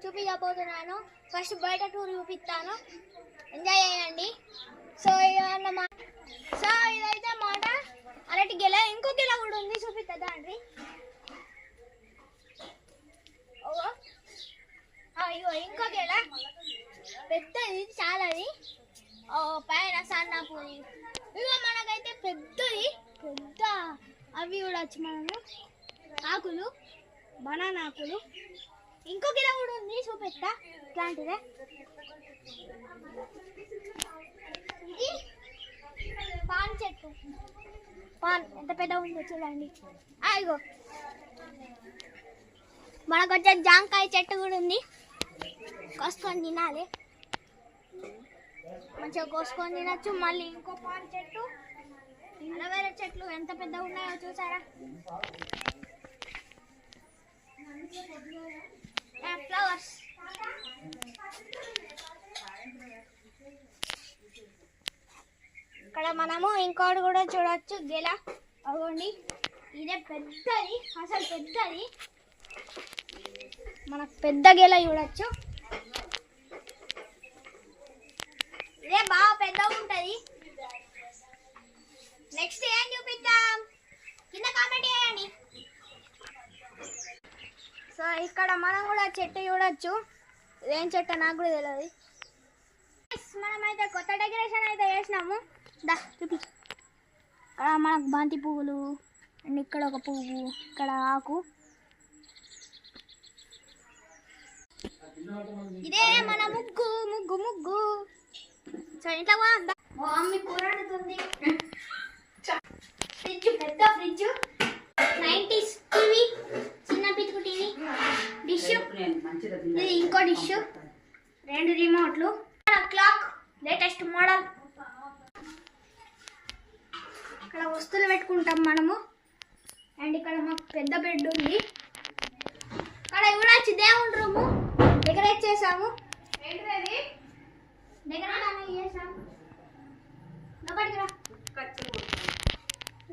చూపించబోతున్నాను. ఫస్ట్ బయట టూర్ చూపిస్తాను, ఎంజాయ్ చేయండి. సో ఇదైతే మాట అరటి గెల. ఇంకో గెల కూడా ఉంది, చూపిస్తుందా అండి? ఇగో ఇంకో గెల పెద్దది, చాలాది. పైన సన్నపూరి. ఇగో మనకైతే పెద్దది పెద్ద అవి కూడా వచ్చి మనము ఆకులు, బనానా ఆకులు. ఇంకో గిల కూడా ఉంది, చూపెట్టా. ఇట్లాంటిదే ఇది పాన్ చెట్టు. పాన్ ఎంత పెద్ద ఉందో చూడండి. ఇగో మనకు వచ్చే జాంకాయ చెట్టు కూడా ఉంది, కోసుకొని తినాలి. మంచిగా కోసుకొని తినచ్చు. మళ్ళీ ఇంకో పాన్ చెట్టు, అలవేరా చెట్లు ఎంత పెద్దగా ఉన్నాయో చూసారా? ఫ్లవర్స్. ఇక్కడ మనము ఇంకోటి కూడా చూడొచ్చు, గెల. అవ్వండి, ఇదే పెద్దది, అసలు పెద్దది. మనకు పెద్ద గెల చూడొచ్చు. ఇదే బాగా పెద్దగా ఉంటుంది. నెక్స్ట్ ఏం చూపిద్దాం, కింద కామెంట్ చేయండి. సో ఇక్కడ మనం కూడా చెట్టు చూడొచ్చు. ఏం చెట్టు నాకు కూడా తెలియదు. మనమైతే కొత్త డెకరేషన్ అయితే చేసినాము. దా చూపి. ఇక్కడ మనకు బంతి పువ్వులు, అండ్ ఇక్కడ ఒక పువ్వు, ఇక్కడ ఆకు. ఇదే మన ముగ్గు ముగ్గు ముగ్గు. సో ఇంట్లో మా మమ్మీ కూర వండుతుంది. ఫ్రిడ్జ్, పెద్ద ఫ్రిడ్జ్, 90s టీవీ, చిన్న పితుకు టీవీ, డిష్, ఇది ఇంకో డిష్, 2 రిమోట్లు, క్లాక్, లేటెస్ట్ మోడల్. ఇక్కడ వస్తువులు పెట్టుకుంటాం మనము. అండ్ ఇక్కడ మాకు పెద్ద బెడ్ ఉంది. ఇక్కడ కూడా దేవుని రూము డెకరేట్ చేసాము. డెకరేట్ చేసాము.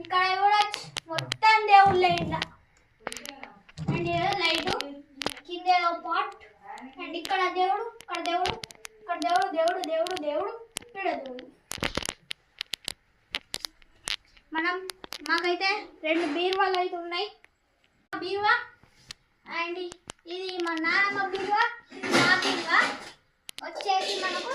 ఇక్కడ కూడా మొత్తం దేవుళ్ళే. ఇంకా అండ్ లైట్, కింద పాట్, అండ్ ఇక్కడ దేవుడు, ఇక్కడ దేవుడు, ఇక్కడ దేవుడు, దేవుడు దేవుడు దేవుడు, ఇక్కడ దేవుడు. మాకైతే 2 బీరువాలు అయితే ఉన్నాయి. బీరువా అండ్ ఇది మా నాన్నమ్మ బీరువా, నా బీరువా వచ్చేసి మనకు